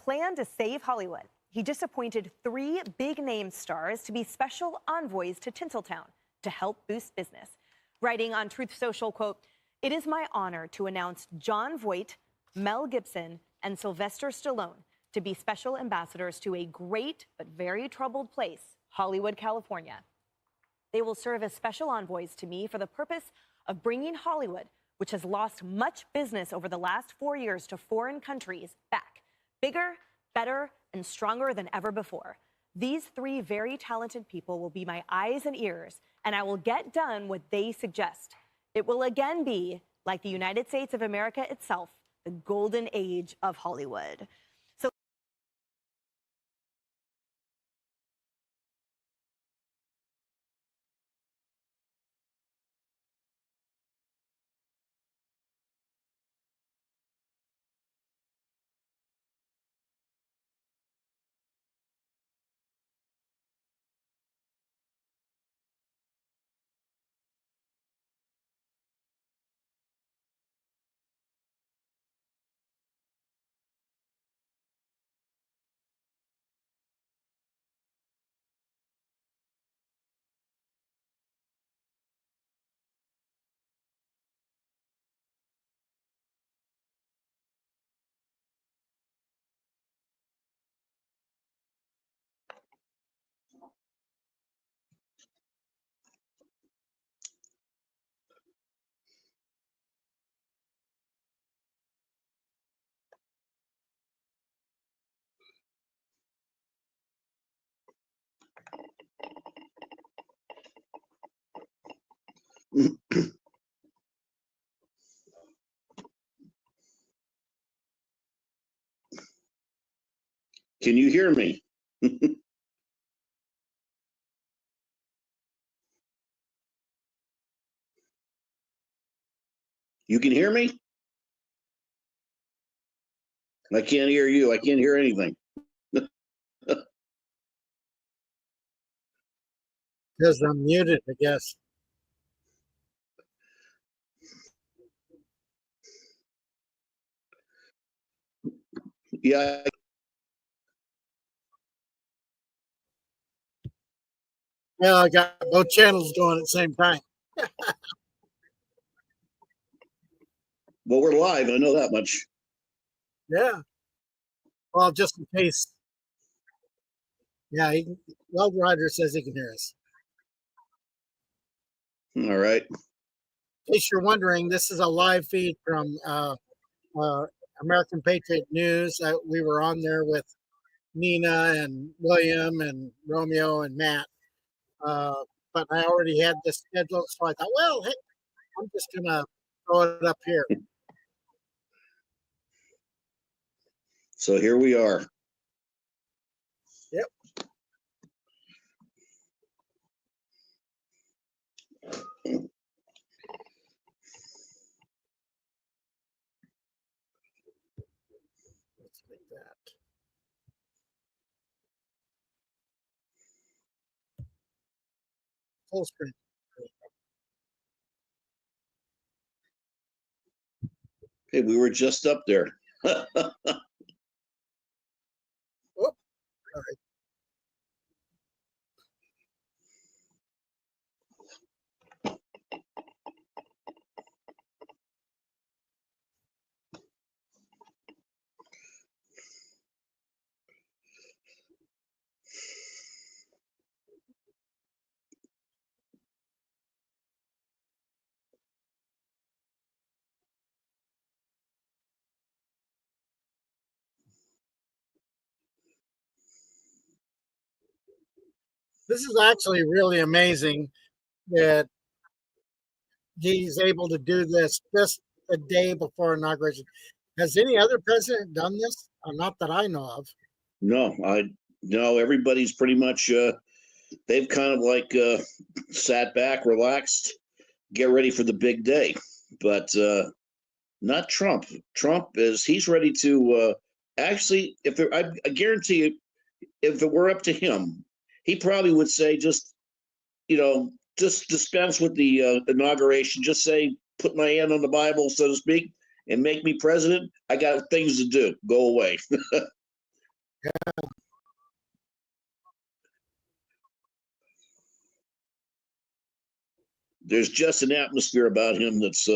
plan to save Hollywood. He just appointed 3 big-name stars to be special envoys to Tinseltown to help boost business. Writing on Truth Social, quote, "It is my honor to announce Jon Voight, Mel Gibson, and Sylvester Stallone to be special ambassadors to a great but very troubled place, Hollywood, California. They will serve as special envoys to me for the purpose of bringing Hollywood, which has lost much business over the last 4 years to foreign countries, back, bigger, better, and stronger than ever before. These 3 very talented people will be my eyes and ears, and I will get done what they suggest. It will again be, like the United States of America itself, the golden age of Hollywood." So Can you hear me? You can hear me? I can't hear you. I can't hear anything. Because I'm muted, I guess. Yeah. Yeah, I got both channels going at the same time. Well, we're live. I know that much. Yeah. Well, just in case. Yeah, Wild Rider says he can hear us. All right. In case you're wondering, this is a live feed from American Patriot News. We were on there with Nina and William and Romeo and Matt. But I already had this scheduled, so I thought, well, hey, I'm just going to throw it up here. So here we are. Yep. Let's make that. Full screen. Hey, we were just up there. Oh, all right. This is actually really amazing that he's able to do this just a day before inauguration. Has any other president done this? Not that I know of. No, everybody's pretty much they've kind of like sat back, relaxed, get ready for the big day. But not Trump. Trump he's ready to actually, I guarantee you, if it were up to him, he probably would say just dispense with the inauguration. Just say, put my hand on the Bible, so to speak, and make me president. I got things to do. Go away. There's just an atmosphere about him that's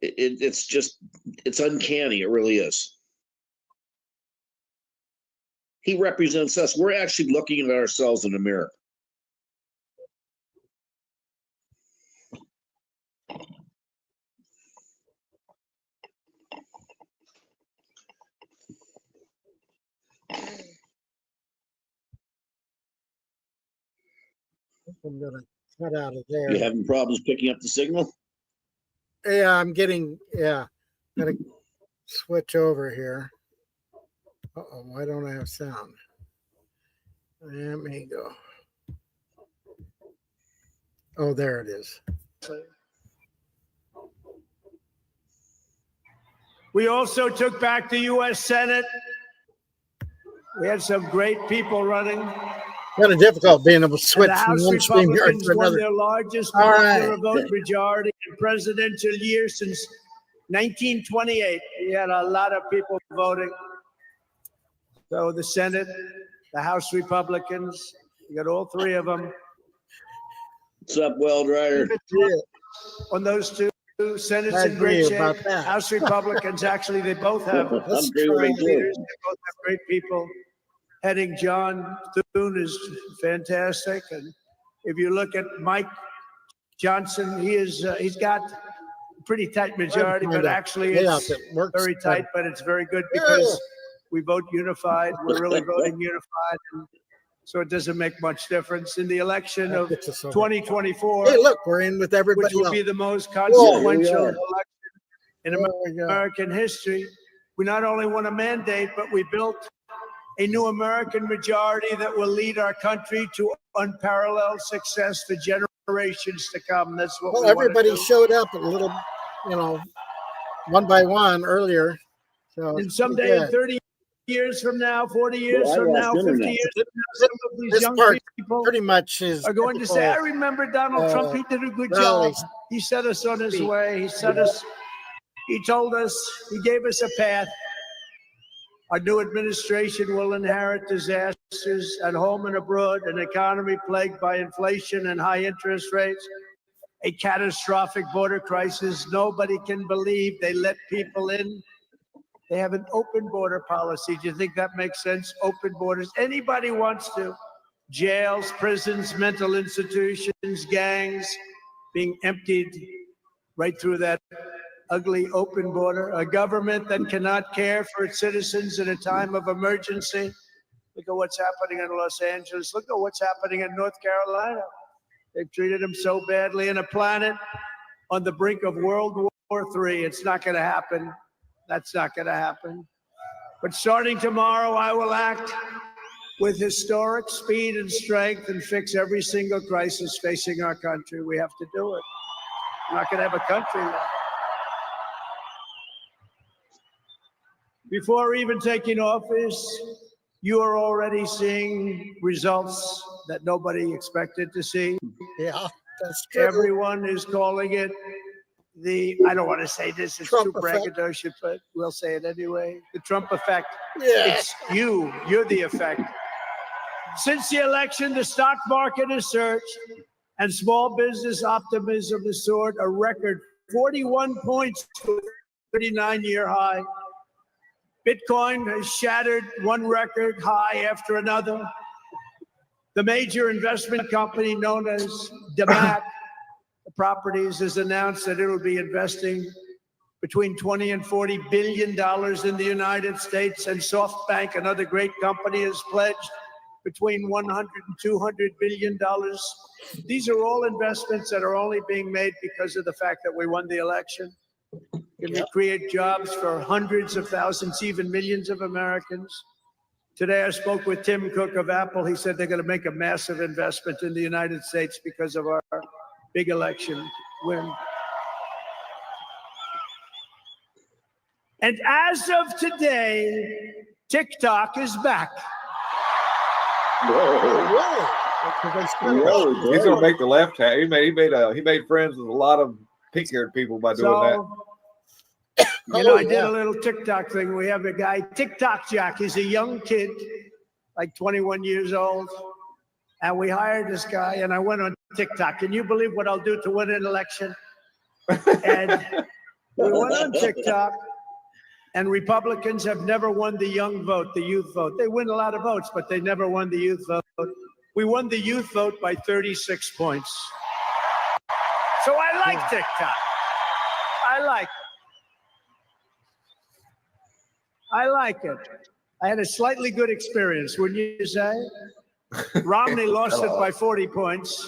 it's uncanny. It really is. He represents us. We're actually looking at ourselves in the mirror. I'm gonna cut out of there. You having problems picking up the signal? Yeah, I'm getting. Yeah, I'm gonna switch over here. Uh-oh, why don't I have sound? Let me go. Oh, there it is. We also took back the U.S. Senate. We had some great people running. Kind of difficult being able to switch The from House one stream yard Republicans to won another. their largest All popular right. vote majority in presidential year since 1928. We had a lot of people voting. So the Senate, the House Republicans, you got all three of them. What's up, Weldrider? On those two, Senate's I in great agree about shape. that. House Republicans, actually, they both have I'm agree with great you. leaders. They both have great people. Heading John Thune is fantastic, and if you look at Mike Johnson, he's got a pretty tight majority, but actually it's very tight. But it's very good because we vote unified. We're really voting unified, and so it doesn't make much difference in the election of 2024. Hey, look, we're in with everybody. Which will else. be the most consequential Yeah, election in American history. We not only won a mandate, but we built a new American majority that will lead our country to unparalleled success for generations to come. That's what Well, we everybody want to do. showed up a little, one by one earlier. So And someday, 30 years from now, 40 years I from lost now, 50 internet. years from now, some of these this young part people pretty much is are going to say, I remember Donald Trump, he did a good job. rallies. He set us on his way. He told us, he gave us a path. Our new administration will inherit disasters at home and abroad, an economy plagued by inflation and high interest rates, a catastrophic border crisis. Nobody can believe they let people in. They have an open border policy. Do you think that makes sense? Open borders. Anybody wants to. Jails, prisons, mental institutions, gangs being emptied right through that ugly open border, a government that cannot care for its citizens in a time of emergency. Look at what's happening in Los Angeles. Look at what's happening in North Carolina. They've treated them so badly in a planet on the brink of World War III. It's not going to happen. That's not going to happen. But starting tomorrow, I will act with historic speed and strength and fix every single crisis facing our country. We have to do it. We're not going to have a country left. Before even taking office, you are already seeing results that nobody expected to see. Yeah, that's true. Everyone is calling it I don't want to say this, it's Trump too braggadocious, but we'll say it anyway. The Trump effect. Yeah. It's you're the effect. Since the election, the stock market has surged and small business optimism has soared a record 41 points to a 39-year high. Bitcoin has shattered one record high after another. The major investment company known as DeMac Properties has announced that it will be investing between 20 and 40 billion dollars in the United States, and SoftBank, another great company, has pledged between 100 and 200 billion dollars. These are all investments that are only being made because of the fact that we won the election. Can we create jobs for hundreds of thousands, even millions of Americans? Today, I spoke with Tim Cook of Apple. He said they're going to make a massive investment in the United States because of our big election win. And as of today, TikTok is back. Whoa. He's gonna make the left hand. He made friends with a lot of pink-haired people by doing that. You know, Oh, I did yeah. a little TikTok thing. We have a guy, TikTok Jack. He's a young kid, like 21 years old. And we hired this guy, and I went on TikTok. Can you believe what I'll do to win an election? And we went on TikTok, and Republicans have never won the young vote, the youth vote. They win a lot of votes, but they never won the youth vote. We won the youth vote by 36 points. So I like TikTok. I like it. I like it. I had a slightly good experience, wouldn't you say? Romney lost it by 40 points.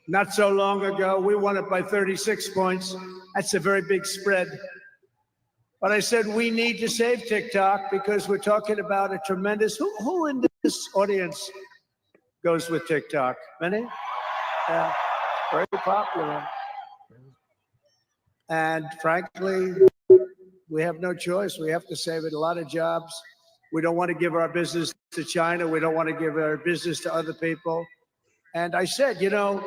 Not so long ago, we won it by 36 points. That's a very big spread. But I said, we need to save TikTok because we're talking about a tremendous, who in this audience goes with TikTok? Many? Yeah, very popular. And frankly, we have no choice. We have to save it. A lot of jobs. We don't want to give our business to China. We don't want to give our business to other people. And I said, you know,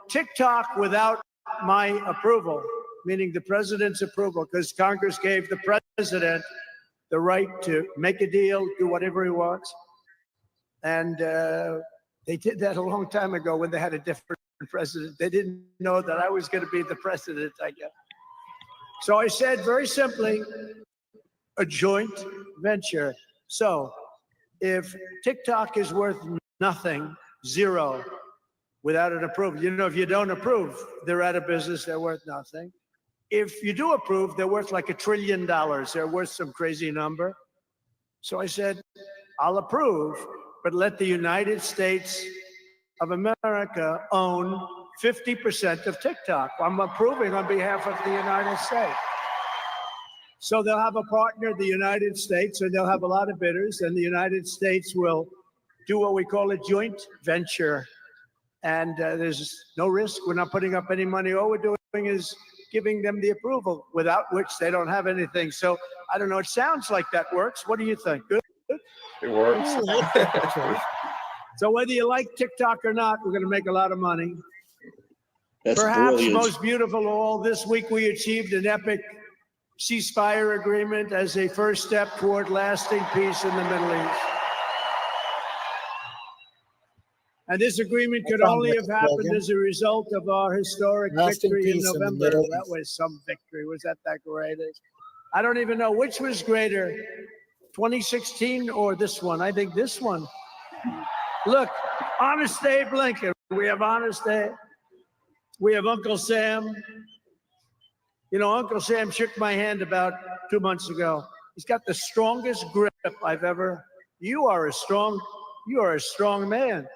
TikTok without my approval, meaning the president's approval, because Congress gave the president the right to make a deal, do whatever he wants. And they did that a long time ago when they had a different president. They didn't know that I was going to be the president, I guess. So I said very simply, a joint venture. So if TikTok is worth nothing, zero, without an approval, you know, if you don't approve, they're out of business, they're worth nothing. If you do approve, they're worth like $1 trillion. They're worth some crazy number. So I said, I'll approve, but let the United States of America own 50% of TikTok. I'm approving on behalf of the United States. So they'll have a partner, the United States, and they'll have a lot of bidders, and the United States will do what we call a joint venture. And there's no risk. We're not putting up any money. All we're doing is giving them the approval, without which they don't have anything. So I don't know. It sounds like that works. What do you think? Good? It works. So whether you like TikTok or not, we're going to make a lot of money. That's Perhaps brilliant. most beautiful of all, this week we achieved an epic ceasefire agreement as a first step toward lasting peace in the Middle East. And this agreement could only have happened as a result of our historic victory in November. That was some victory. Was that great? I don't even know which was greater, 2016 or this one. I think this one. Look, Honest Abe Lincoln. We have Honest Abe. We have Uncle Sam. You know, Uncle Sam shook my hand about 2 months ago. He's got the strongest grip I've ever. You are a strong man.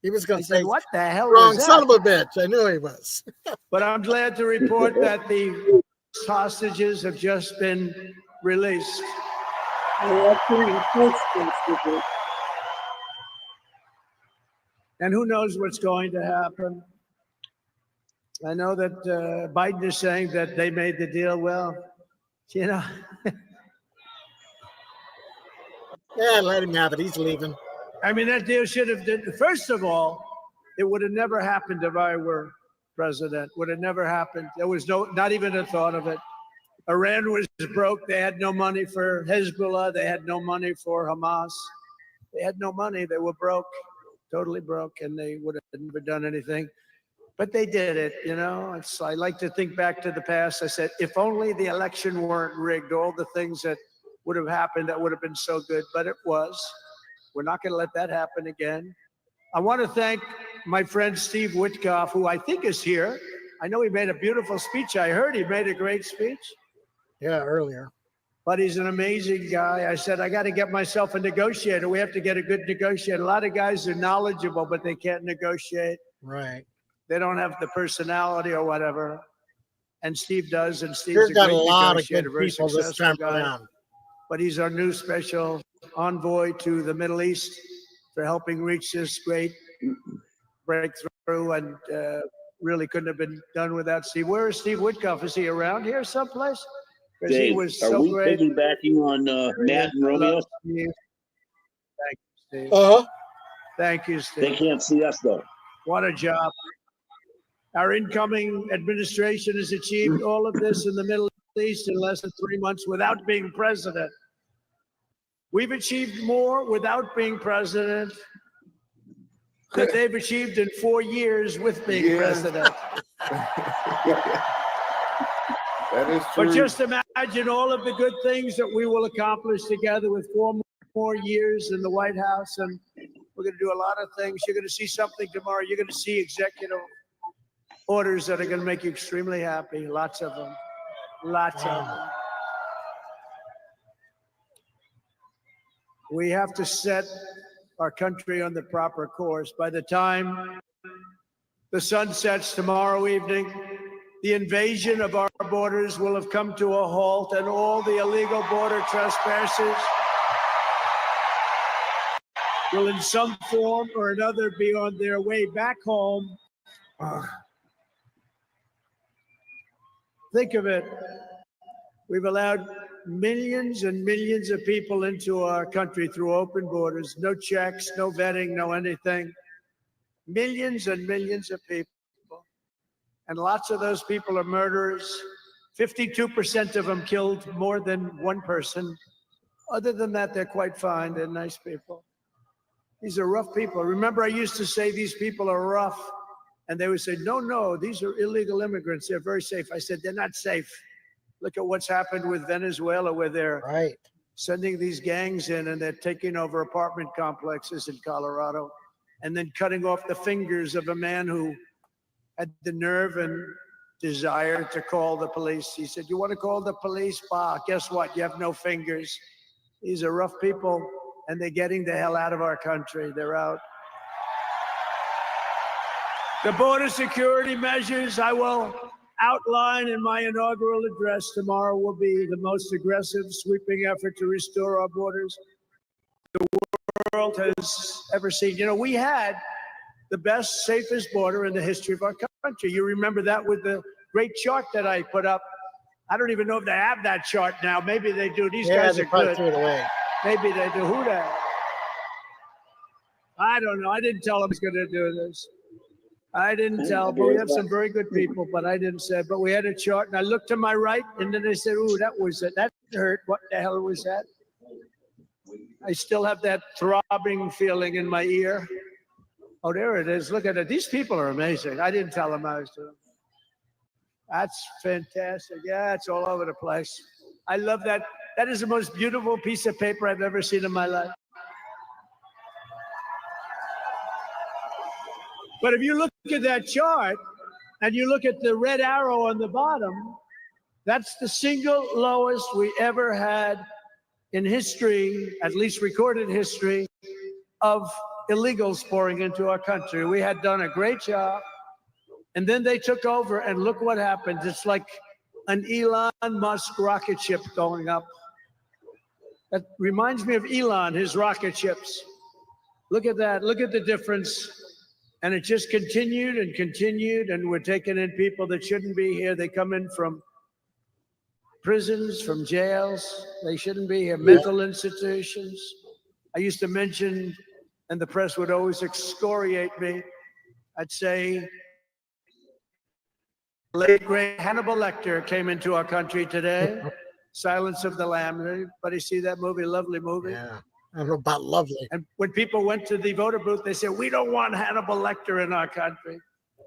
He was going to say, say, what the hell wrong was that? son of a bitch. I knew he was. But I'm glad to report that the hostages have just been released. And who knows what's going to happen? I know that Biden is saying that they made the deal. Well, you know. Yeah, let him have it. He's leaving. I mean, that deal should have done. First of all, it would have never happened if I were president. Would have never happened. There was not even a thought of it. Iran was broke. They had no money for Hezbollah. They had no money for Hamas. They had no money. They were broke, totally broke, and they would have never done anything. But they did it, you know. I like to think back to the past. I said, if only the election weren't rigged, all the things that would have happened, that would have been so good. But it was. We're not going to let that happen again. I want to thank my friend Steve Witkoff, who I think is here. I know he made a beautiful speech. I heard he made a great speech. Yeah, earlier. But he's an amazing guy. I said, I got to get myself a negotiator. We have to get a good negotiator. A lot of guys are knowledgeable, but they can't negotiate. Right. They don't have the personality or whatever. And Steve does. And Steve's He's got a great lot of good negotiator, very people this time successful guy. around. But he's our new special envoy to the Middle East for helping reach this great breakthrough, and really couldn't have been done without Steve. Where is Steve Witkoff? Is he around here someplace? Because he Dave, was are so we great. piggybacking on Matt and Romeo? Thank you, Steve. Uh-huh. Thank you, Steve. They can't see us, though. What a job. Our incoming administration has achieved all of this in the Middle least in less than 3 months without being president. We've achieved more without being president than they've achieved in 4 years with being president. That is true. But just imagine all of the good things that we will accomplish together with 4 more years in the White House. And we're going to do a lot of things. You're going to see something tomorrow. You're going to see executive orders that are going to make you extremely happy. Lots of them. Lots of them. We have to set our country on the proper course. By the time the sun sets tomorrow evening, the invasion of our borders will have come to a halt, and all the illegal border trespassers will in some form or another be on their way back home. Think of it. We've allowed millions and millions of people into our country through open borders, no checks, no vetting, no anything. Millions and millions of people. And lots of those people are murderers. 52% of them killed more than one person. Other than that, they're quite fine. They're nice people. These are rough people. Remember, I used to say these people are rough. And they would say, no, no, these are illegal immigrants. They're very safe. I said, they're not safe. Look at what's happened with Venezuela, where they're sending these gangs in and they're taking over apartment complexes in Colorado and then cutting off the fingers of a man who had the nerve and desire to call the police. He said, you want to call the police? Bah, guess what? You have no fingers. These are rough people, and they're getting the hell out of our country. They're out. The border security measures I will outline in my inaugural address tomorrow will be the most aggressive, sweeping effort to restore our borders the world has ever seen. You know, we had the best, safest border in the history of our country. You remember that with the great chart that I put up. I don't even know if they have that chart now. Maybe they do. These guys are good. Maybe they do. Who the? I don't know. I didn't tell them I was going to do this. I didn't tell, but we have some very good people, but I didn't say. But we had a chart, and I looked to my right, and then they said, ooh, that was it. That hurt. What the hell was that? I still have that throbbing feeling in my ear. Oh, there it is. Look at it. These people are amazing. I didn't tell them I was doing. That's fantastic. Yeah, it's all over the place. I love that. That is the most beautiful piece of paper I've ever seen in my life. But if you look at that chart and you look at the red arrow on the bottom, that's the single lowest we ever had in history, at least recorded history, of illegals pouring into our country. We had done a great job. And then they took over, and look what happened. It's like an Elon Musk rocket ship going up. That reminds me of Elon, his rocket ships. Look at that. Look at the difference. And it just continued and continued, and we're taking in people that shouldn't be here. They come in from prisons, from jails. They shouldn't be here. Mental institutions. I used to mention, and the press would always excoriate me. I'd say, late great Hannibal Lecter came into our country today. Silence of the Lambs. Anybody see that movie? Lovely movie. Yeah. I don't know about lovely. And when people went to the voter booth, they said, we don't want Hannibal Lecter in our country.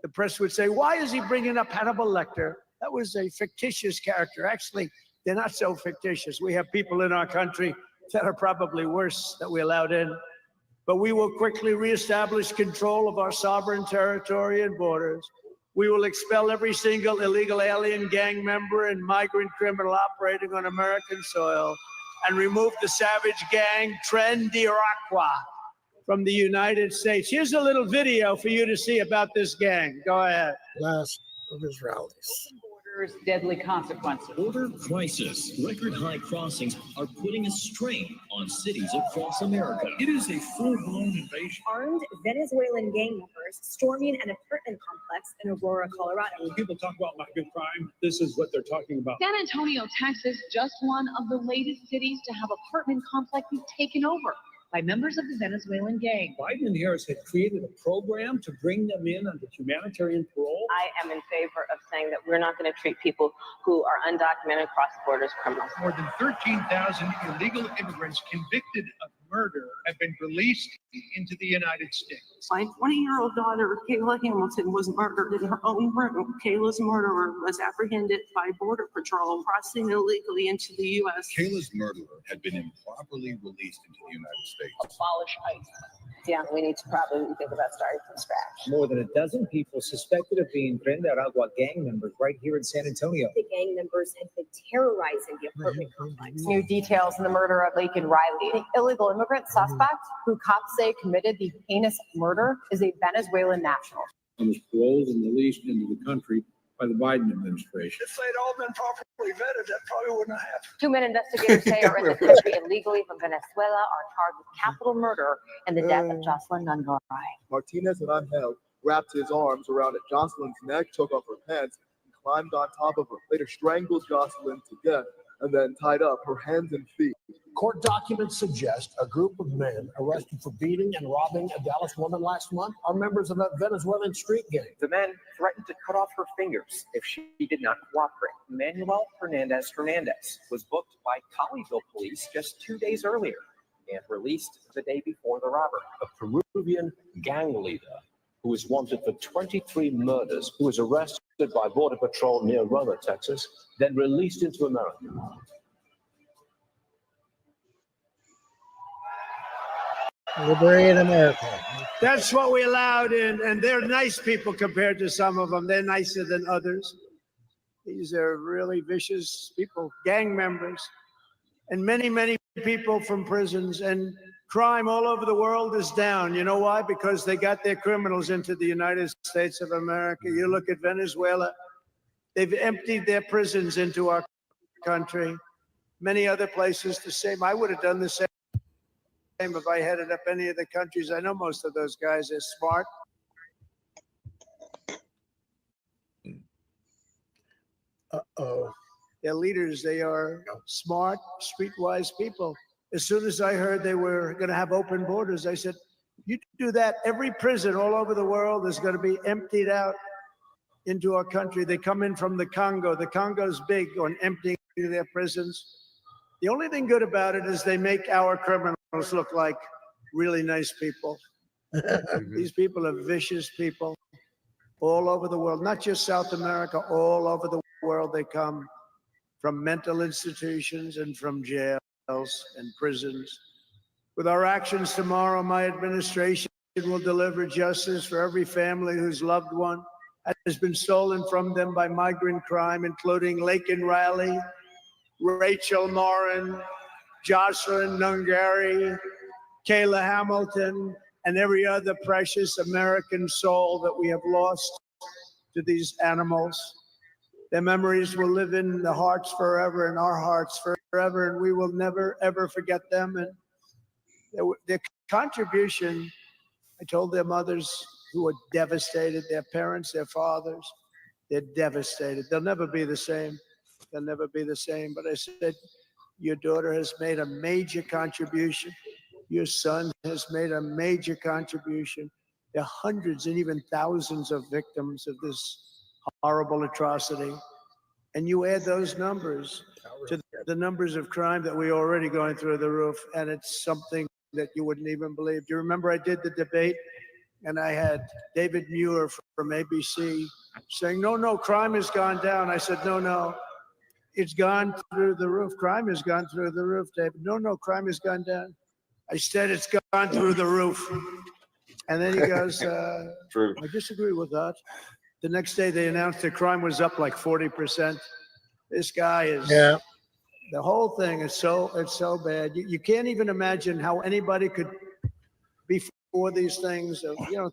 The press would say, why is he bringing up Hannibal Lecter? That was a fictitious character. Actually, they're not so fictitious. We have people in our country that are probably worse that we allowed in. But we will quickly reestablish control of our sovereign territory and borders. We will expel every single illegal alien gang member and migrant criminal operating on American soil, and remove the savage gang Tren de Aragua from the United States. Here's a little video for you to see about this gang. Go ahead. Last of his rallies. Borders, deadly consequences. Border crisis. Record high crossings are putting a strain on cities across America. It is a full-blown invasion. Armed Venezuelan gang members storming an apartment complex in Aurora, Colorado. When people talk about my good crime, this is what they're talking about. San Antonio, Texas, just one of the latest cities to have apartment complexes taken over by members of the Venezuelan gang. Biden and Harris had created a program to bring them in under humanitarian parole. I am in favor of saying that we're not going to treat people who are undocumented cross-border as criminals. More than 13,000 illegal immigrants convicted of murder have been released into the United States. My 20-year-old daughter, Kayla Hamilton, was murdered in her own room. Kayla's murderer was apprehended by Border Patrol crossing illegally into the U.S. Kayla's murderer had been improperly released into the United States. Abolish ICE. Yeah, we need to probably think about starting from scratch. More than a dozen people suspected of being Tren Aragua gang members right here in San Antonio. The gang members had been terrorizing the apartment complex. New details in the murder of Laken Riley. The illegal immigrant suspect who cops say committed the heinous murder is a Venezuelan national. I was paroled and released into the country by the Biden administration. If they'd all been properly vetted, that probably wouldn't have happened. 2 men investigators say are in the country illegally from Venezuela are charged with capital murder and the death of Jocelyn Nungaray. Martinez and Angel wrapped his arms around Jocelyn's neck, took off her pants, and climbed on top of her. Later strangled Jocelyn to death and then tied up her hands and feet. Court documents suggest a group of men arrested for beating and robbing a Dallas woman last month are members of a Venezuelan street gang. The men threatened to cut off her fingers if she did not cooperate. Manuel Hernandez was booked by Colleyville police just 2 days earlier and released the day before the robbery. A Peruvian gang leader who is wanted for 23 murders, who was arrested by Border Patrol near Roma, Texas, then released into America. Liberate America. That's what we allowed in, and they're nice people compared to some of them. They're nicer than others. These are really vicious people, gang members, and many, many people from prisons. And crime all over the world is down. You know why? Because they got their criminals into the United States of America. You look at Venezuela, they've emptied their prisons into our country. Many other places the same. I would have done the same if I headed up any of the countries. I know most of those guys are smart. They're leaders. They are smart, streetwise people. As soon as I heard they were going to have open borders, I said, you do that, every prison all over the world is going to be emptied out into our country. They come in from the Congo. The Congo's big on emptying their prisons. The only thing good about it is they make our criminals look like really nice people. These people are vicious people all over the world, not just South America, all over the world. They come from mental institutions and from jails and prisons. With our actions tomorrow, my administration will deliver justice for every family whose loved one has been stolen from them by migrant crime, including Laken Riley, Rachel Morin, Jocelyn Nungaray, Kayla Hamilton, and every other precious American soul that we have lost to these animals. Their memories will live in the hearts forever, in our hearts forever, and we will never, ever forget them. And their contribution, I told their mothers who were devastated, their parents, their fathers, they're devastated. They'll never be the same. They'll never be the same. But I said, your daughter has made a major contribution. Your son has made a major contribution. There are hundreds and even thousands of victims of this horrible atrocity. And you add those numbers to the numbers of crime that we're already going through the roof, and it's something that you wouldn't even believe. Do you remember I did the debate, and I had David Muir from ABC saying, no, crime has gone down. I said, no, it's gone through the roof. Crime has gone through the roof, David. No, crime has gone down. I said it's gone through the roof. And then he goes, True. I disagree with that. The next day they announced that crime was up like 40%. This guy is, the whole thing is it's so bad. You can't even imagine how anybody could be for these things.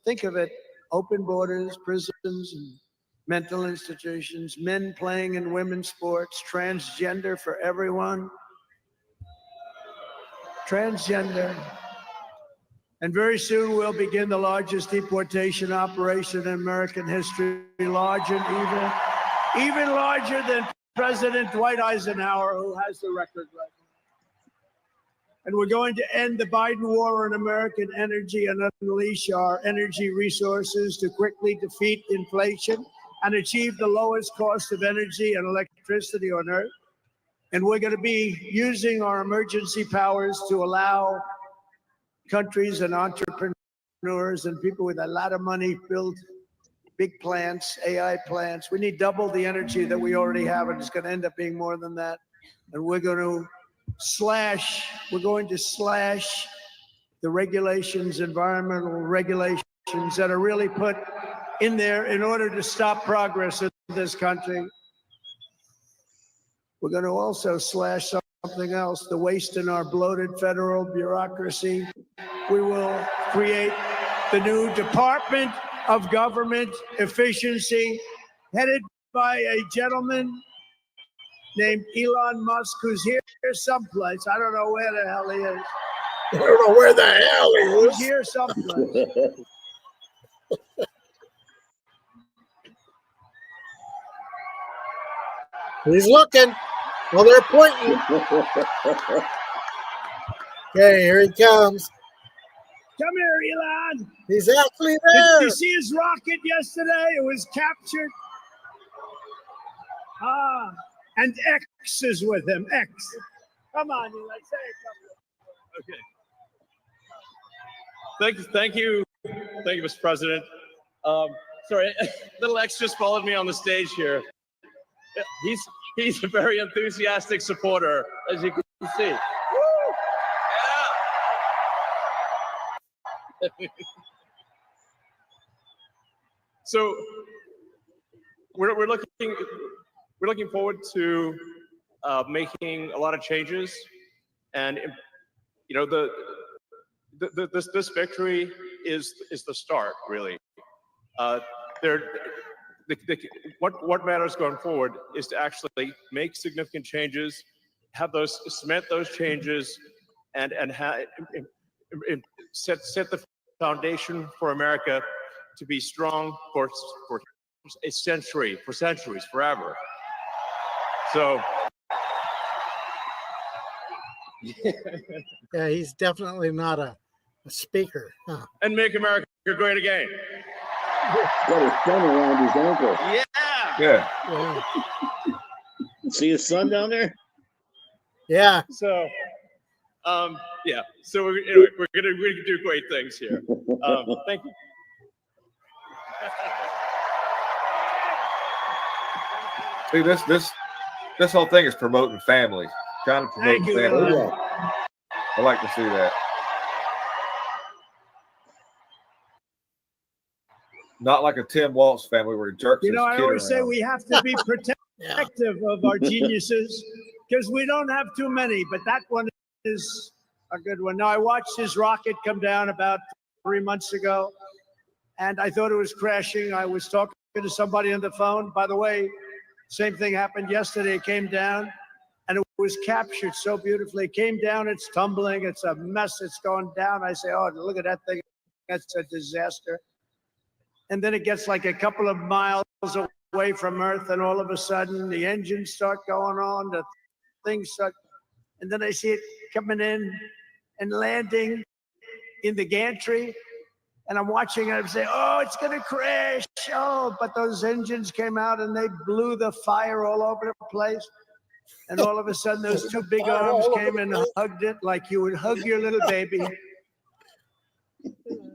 Think of it, open borders, prisons, and mental institutions, men playing in women's sports, transgender for everyone. Transgender. And very soon we'll begin the largest deportation operation in American history, larger, even larger than President Dwight Eisenhower, who has the record right And we're going to end the Biden war on American energy and unleash our energy resources to quickly defeat inflation and achieve the lowest cost of energy and electricity on earth. And we're going to be using our emergency powers to allow countries and entrepreneurs and people with a lot of money build big plants, AI plants. We need double the energy that we already have, and it's going to end up being more than that. And we're going to slash the regulations, environmental regulations that are really put in there in order to stop progress in this country. We're going to also slash something else, the waste in our bloated federal bureaucracy. We will create the new Department of Government Efficiency, headed by a gentleman named Elon Musk, who's here someplace. I don't know where the hell he is. I don't know where the hell he is. He's here someplace. He's looking. Well, they're pointing. Okay, here he comes. Come here, Elon. He's actually there. Did you see his rocket yesterday? It was captured. And X is with him. X. Come on, Elon. Say it. Okay. Thank you, Mr. President. Sorry, little X just followed me on the stage here. He's a very enthusiastic supporter, as you can see. Woo! Yeah. So we're looking forward to making a lot of changes, and you know this victory is the start, really. What matters going forward is to actually make significant changes, cement those changes, and set the foundation for America to be strong for a century, for centuries, forever. So. Yeah, he's definitely not a speaker. Huh. And make America great again. Got his son around his ankle. Yeah. See his son down there? Yeah. So, yeah. So anyway, we're gonna do great things here. Thank you. See, this whole thing is promoting families, trying to promote families. I like to see that. Not like a Tim Waltz family where he jerks his kid I always say around. we have to be protective of our geniuses because we don't have too many, but that one is a good one. Now, I watched his rocket come down about 3 months ago, and I thought it was crashing. I was talking to somebody on the phone. By the way, same thing happened yesterday. It came down, and it was captured so beautifully. It came down, it's tumbling, it's a mess, it's going down. I say, oh, look at that thing. That's a disaster. And then it gets like a couple of miles away from Earth, and all of a sudden the engines start going on, the things start, and then I see it coming in and landing in the gantry, and I'm watching it, I'm saying, oh, it's gonna crash, oh, but those engines came out and they blew the fire all over the place, and all of a sudden those two big arms came and hugged it like you would hug your little baby,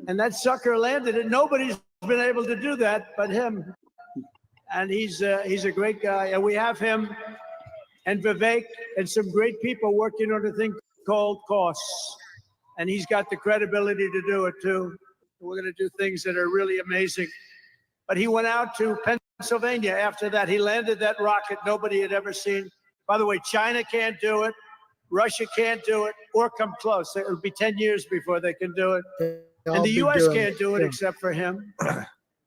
and that sucker landed, and nobody's been able to do that but him. And he's a great guy, and we have him and Vivek and some great people working on a thing called costs, and he's got the credibility to do it too. We're going to do things that are really amazing. But he went out to Pennsylvania after that. He landed that rocket nobody had ever seen. By the way, China can't do it, Russia can't do it, or come close. It'll be 10 years before they can do it. And the U.S. can't do it except for him.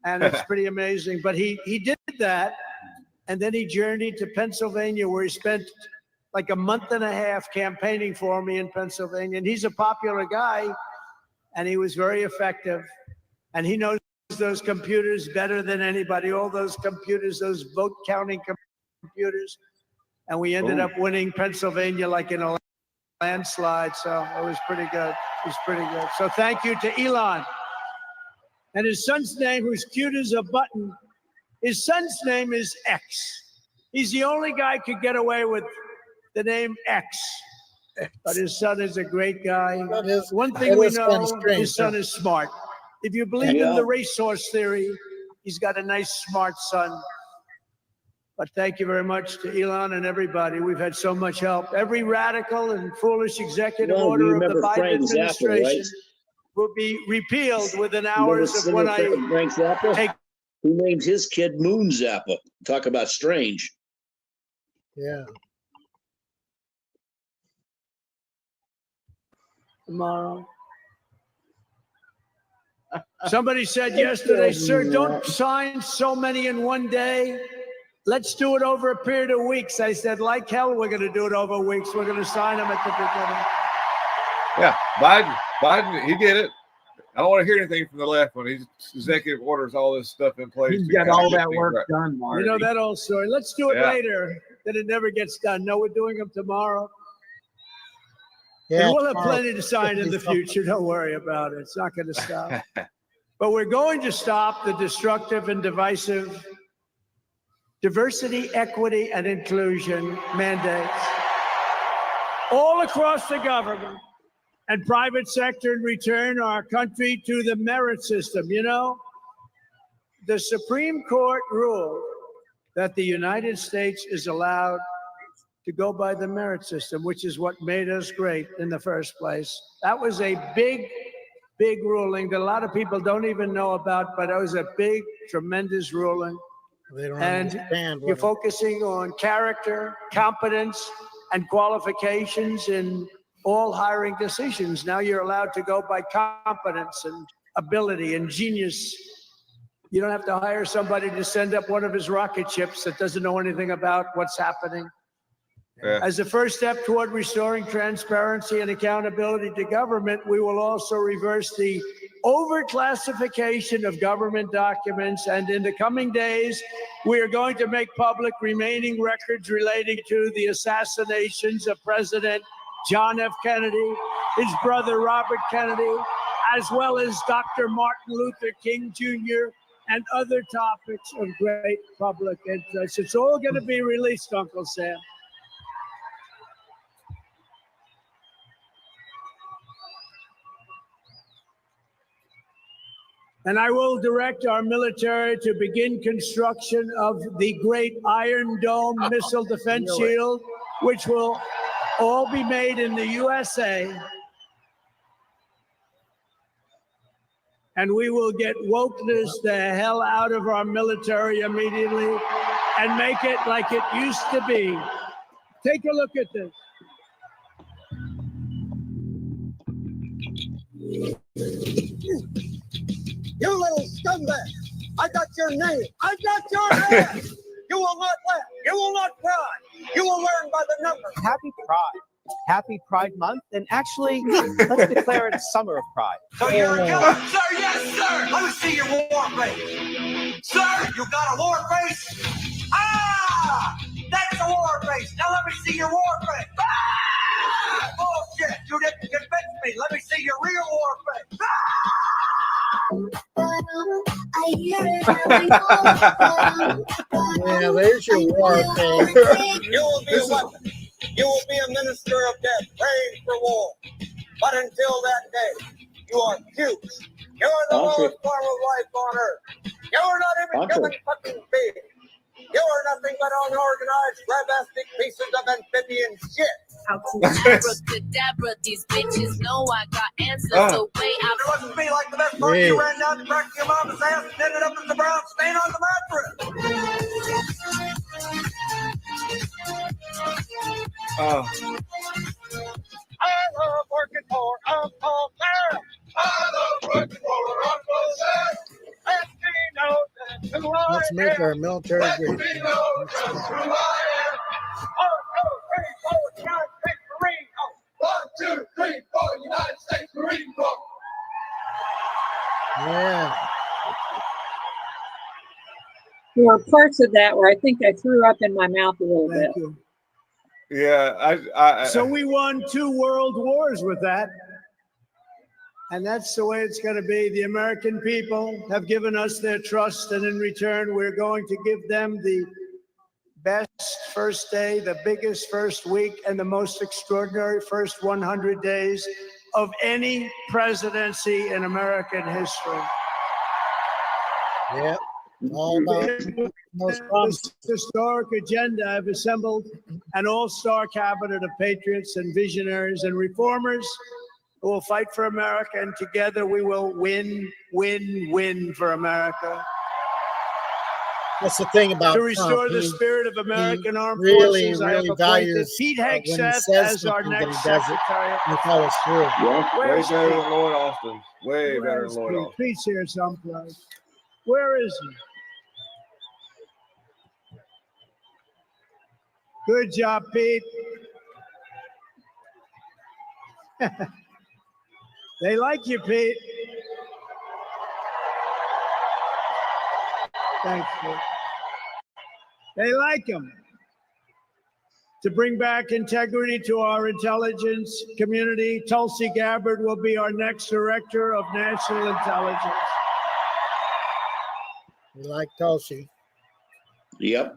And it's pretty amazing. But he did that. And then he journeyed to Pennsylvania, where he spent like a month and a half campaigning for me in Pennsylvania. And he's a popular guy. And he was very effective. And he knows those computers better than anybody, all those computers, those vote counting computers. And we ended up winning Pennsylvania like in landslide. So it was pretty good. It was pretty good. So thank you to Elon. And his son's name, who's cute as a button, his son's name is X. He's the only guy who could get away with the name X. But his son is a great guy. One thing we know, his son is smart. If you believe in the racehorse theory, he's got a nice, smart son. But thank you very much to Elon and everybody. We've had so much help. Every radical and foolish executive order of the Biden administration will be repealed within hours of when I take. Who named his kid Moon Zappa? Talk about strange. Yeah. Tomorrow. Somebody said yesterday, sir, don't sign so many in one day. Let's do it over a period of weeks. I said, like hell, we're going to do it over weeks. We're going to sign them at the beginning. Yeah, Biden, he did it. I don't want to hear anything from the left when he's executive orders all this stuff in place. He's got all that work done, Marty. You know that old story. Let's do it later. Then it never gets done. No, we're doing them tomorrow. Yeah, and we'll have plenty to sign in the future. Don't worry about it. It's not going to stop. But we're going to stop the destructive and divisive diversity, equity, and inclusion mandates all across the government and private sector and return our country to the merit system. You know, the Supreme Court ruled that the United States is allowed to go by the merit system, which is what made us great in the first place. That was a big ruling that a lot of people don't even know about, but it was a big, tremendous ruling. They don't and understand you're focusing on character, competence, and qualifications in all hiring decisions. Now you're allowed to go by competence and ability and genius. You don't have to hire somebody to send up one of his rocket ships that doesn't know anything about what's happening. Yeah. As a first step toward restoring transparency and accountability to government, we will also reverse the overclassification of government documents. And in the coming days, we are going to make public remaining records relating to the assassinations of President John F. Kennedy, his brother Robert Kennedy, as well as Dr. Martin Luther King Jr., and other topics of great public interest. It's all going to be released, Uncle Sam. And I will direct our military to begin construction of the great Iron Dome missile defense shield, which will all be made in the USA. And we will get wokeness the hell out of our military immediately and make it like it used to be. Take a look at this. You little scumbag! I got your name. I got your head. You will not laugh. You will not cry. You will learn by the numbers. Happy Pride. Happy Pride Month. And actually, let's declare it Summer of Pride. So you're a killer? Sir, yes, sir. Let me see your war face. Sir, you got a war face? Ah! That's a war face. Now let me see your war face. Ah! Bullshit. You didn't convince me. Let me see your real war face. Ah! Yeah, there's your war face. You will be a weapon. You will be a minister of death, praying for war. But until that day, you are huge. You are the lowest form of life on earth. You are not even human fucking being. You are nothing but unorganized, grabastic pieces of amphibian shit. Abracadabra, these bitches know I got answers. So wait, it wasn't me like the best part. You ran down to crack your mama's ass and ended up as the brown stain on the mattress. I love working for Uncle Sam. I love working for Uncle Sam. Let me know that's who I am. Let's make our military great. Let me know that's who I am. 1, 2, 3, 4, United States Marine Corps. 1, 2, 3, 4, United States Marine Corps. Yeah. There were parts of that where I think I threw up in my mouth a little bit. You. Yeah, So we won 2 world wars with that. And that's the way it's going to be. The American people have given us their trust, and in return, we're going to give them the best first day, the biggest first week, and the most extraordinary first 100 days of any presidency in American history. Yeah, all about those promises. This historic agenda, I've assembled an all-star cabinet of patriots and visionaries and reformers who will fight for America, and together we will win, win, win for America. That's the thing about to restore Trump. the spirit of American armed really, forces. I have really appointed values Pete when he Hegseth says as our something that next he does it secretary. and follows through. Yeah, way Where's better Pete? than Lloyd Austin. Way better Where's than Lloyd Pete? Austin. Pete's here someplace. Where is he? Good job, Pete. They like you, Pete. Thanks, Pete. They like him. To bring back integrity to our intelligence community, Tulsi Gabbard will be our next director of national intelligence. We like Tulsi. Yep.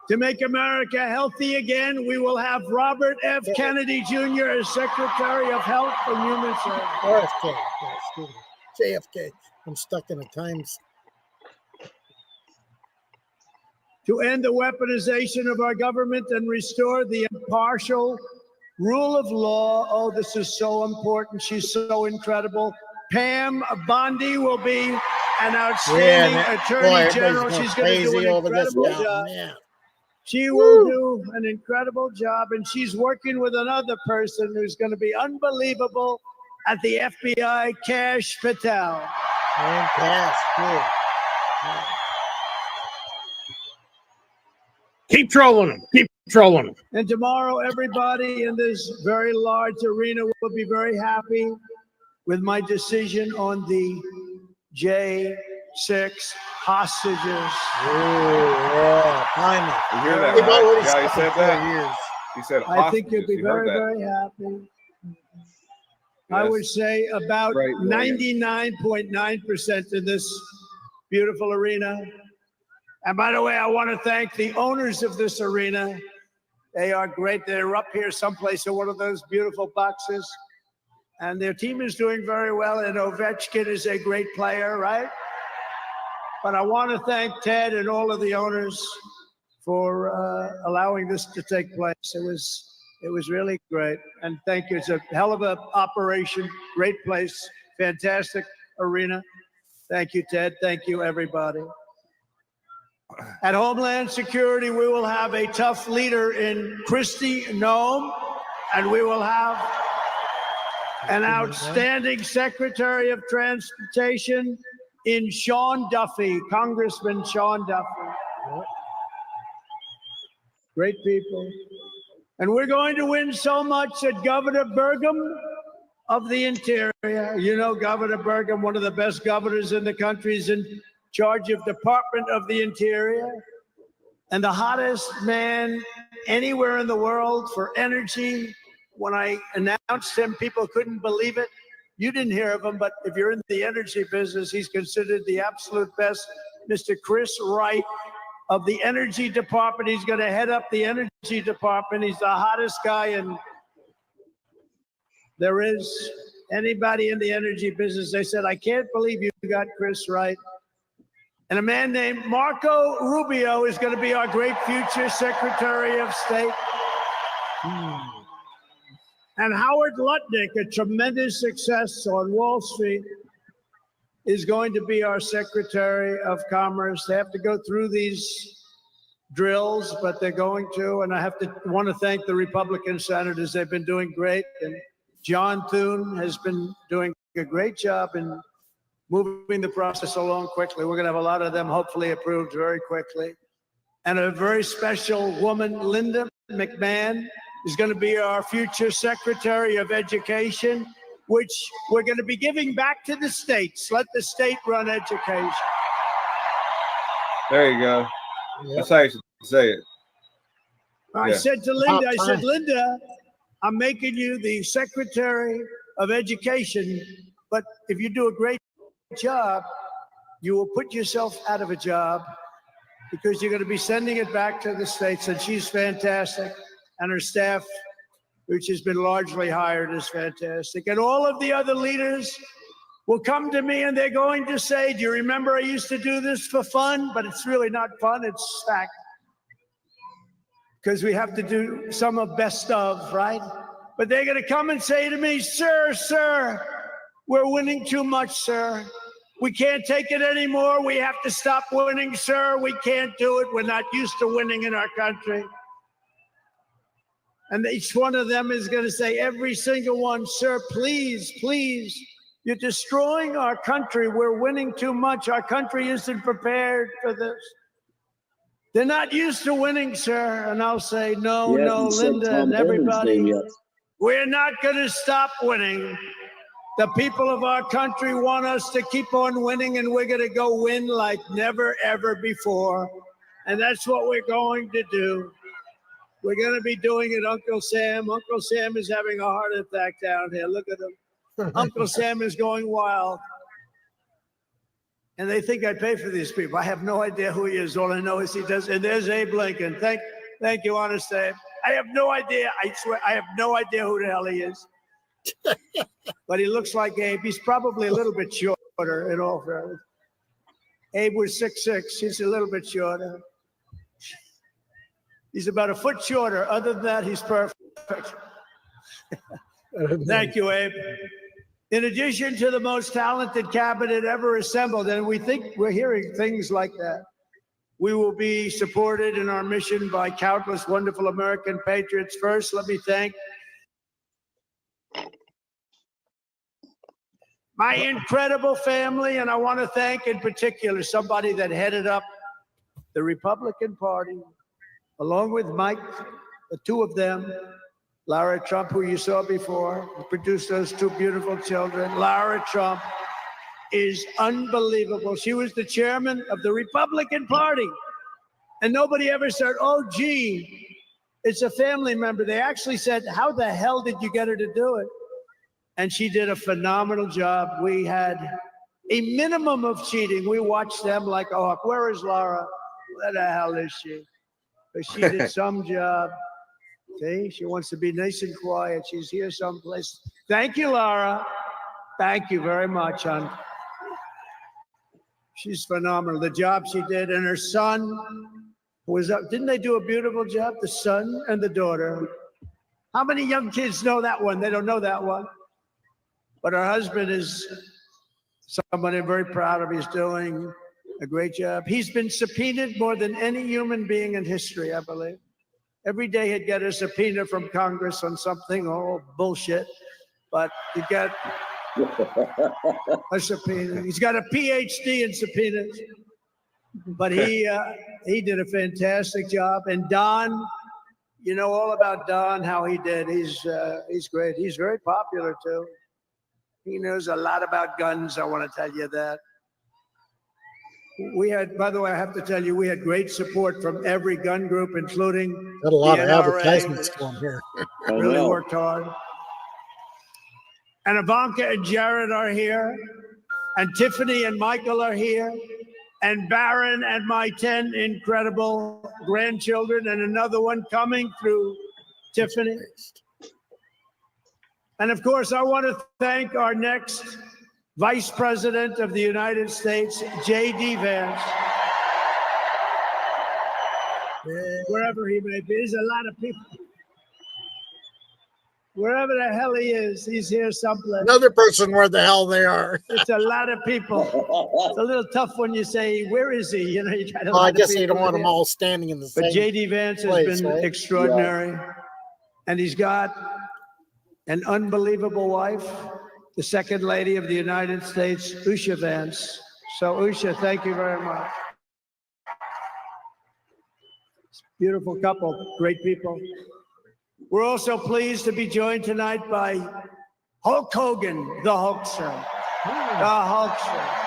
To make America healthy again, we will have Robert F. Kennedy Jr. as Secretary of Health and Human Services. RFK. Yeah, excuse me. JFK. I'm stuck in a times. To end the weaponization of our government and restore the impartial rule of law. Oh, this is so important. She's so incredible. Pam Bondi will be an outstanding Attorney General. She's going to do an incredible job. Yeah. She will do an incredible job, and she's working with another person who's going to be unbelievable at the FBI, Kash Patel. And Cash, too. Yeah. Keep trolling them. Keep trolling them. And tomorrow, everybody in this very large arena will be very happy with my decision on the J6 hostages. Yeah, finally. You hear that, right? Yeah, he said that. Years. He said I think you'll hostages. be You heard very, that. very happy. I Yes. would say about Great, William. 99.9% in this beautiful arena. And by the way, I want to thank the owners of this arena. They are great. They're up here someplace in one of those beautiful boxes. And their team is doing very well. And Ovechkin is a great player, right? But I want to thank Ted and all of the owners for allowing this to take place. It was really great. And thank you. It's a hell of an operation. Great place. Fantastic arena. Thank you, Ted. Thank you, everybody. At Homeland Security, we will have a tough leader in Kristi Noem, and we will have an outstanding Secretary of Transportation in Sean Duffy, Congressman Sean Duffy. Great people. And we're going to win so much that Governor Burgum of the Interior, you know Governor Burgum, one of the best governors in the country, is in charge of Department of the Interior, and the hottest man anywhere in the world for energy. When I announced him, people couldn't believe it. You didn't hear of him, but if you're in the energy business, he's considered the absolute best. Mr. Chris Wright of the Energy Department. He's going to head up the Energy Department. He's the hottest guy, and there is anybody in the energy business. They said, I can't believe you got Chris Wright. And a man named Marco Rubio is going to be our great future Secretary of State. And Howard Lutnick, a tremendous success on Wall Street, is going to be our Secretary of Commerce. They have to go through these drills, but they're going to. And I want to thank the Republican senators. They've been doing great. And John Thune has been doing a great job in moving the process along quickly. We're going to have a lot of them hopefully approved very quickly. And a very special woman, Linda McMahon, is going to be our future Secretary of Education, which we're going to be giving back to the states. Let the state run education. There you go. That's how you should say it. I said to Linda, I said, Linda, I'm making you the Secretary of Education, but if you do a great job, you will put yourself out of a job because you're going to be sending it back to the states. And she's fantastic. And her staff, which has been largely hired, is fantastic. And all of the other leaders will come to me and they're going to say, do you remember I used to do this for fun? But it's really not fun, it's fact. Because we have to do some of best of, right? But they're going to come and say to me, sir, we're winning too much, sir. We can't take it anymore. We have to stop winning, sir. We can't do it. We're not used to winning in our country. And each one of them is going to say, every single one, sir, please, you're destroying our country. We're winning too much. Our country isn't prepared for this. They're not used to winning, sir. And I'll say, no, Linda and everybody, we're not going to stop winning. The people of our country want us to keep on winning, and we're going to go win like never, ever before. And that's what we're going to do. We're going to be doing it, Uncle Sam. Uncle Sam is having a heart attack down here. Look at him. Uncle Sam is going wild. And they think I pay for these people. I have no idea who he is. All I know is he does. And there's Abe Lincoln. Thank you, honest Abe. I have no idea. I swear, I have no idea who the hell he is. But he looks like Abe. He's probably a little bit shorter in all fairness. Abe was 6'6". He's a little bit shorter. He's about a foot shorter. Other than that, he's perfect. Thank you, Abe. In addition to the most talented cabinet ever assembled, and we think we're hearing things like that, we will be supported in our mission by countless wonderful American patriots. First, let me thank my incredible family, and I want to thank in particular somebody that headed up the Republican Party, along with Mike, the two of them, Lara Trump, who you saw before, who produced those two beautiful children. Lara Trump is unbelievable. She was the chairman of the Republican Party. And nobody ever said, oh, gee, it's a family member. They actually said, how the hell did you get her to do it? And she did a phenomenal job. We had a minimum of cheating. We watched them like a hawk. Where is Lara? Where the hell is she? But she did some job. See, she wants to be nice and quiet. She's here someplace. Thank you, Lara. Thank you very much, hon. She's phenomenal. The job she did, and her son was up. Didn't they do a beautiful job? The son and the daughter. How many young kids know that one? They don't know that one. But her husband is someone I'm very proud of. He's doing a great job. He's been subpoenaed more than any human being in history, I believe. Every day he'd get a subpoena from Congress on something, oh, bullshit. But he got a subpoena. He's got a PhD in subpoenas. But he did a fantastic job. And Don, you know all about Don, how he did. He's great. He's very popular, too. He knows a lot about guns, I want to tell you that. We had, by the way, I have to tell you, we had great support from every gun group, including Got a lot the of NRA. advertisements going here. Really worked hard. And Ivanka and Jared are here. And Tiffany and Michael are here. And Barron and my 10 incredible grandchildren, and another one coming through Tiffany. And of course, I want to thank our next Vice President of the United States, J.D. Vance. Wherever he may be, there's a lot of people. Wherever the hell he is, he's here someplace. Another person where the hell they are. It's a lot of people. It's a little tough when you say, where is he? You know, you got a Well, lot I of guess you people don't want them here. all standing in the same But J.D. Vance place, has been right? extraordinary. Yeah. And he's got an unbelievable wife, the Second Lady of the United States, Usha Vance. So, Usha, thank you very much. Beautiful couple, great people. We're also pleased to be joined tonight by Hulk Hogan, the Hulkster. The Hulkster.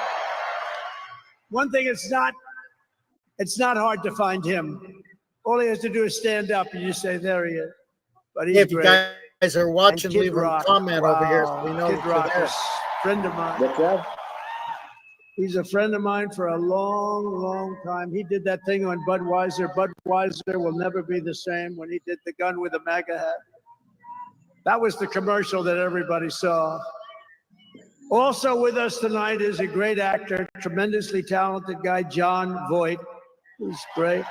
One thing, it's not hard to find him. All he has to do is stand up and you say, there he is. But he's If you great. guys are watching, Kid leave Rock. a comment over here so we know Kid that you're Rock there. is a friend of mine. What's that? He's a friend of mine for a long, long time. He did that thing on Budweiser. Budweiser will never be the same when he did the gun with the MAGA hat. That was the commercial that everybody saw. Also with us tonight is a great actor, tremendously talented guy, John Voight, who's great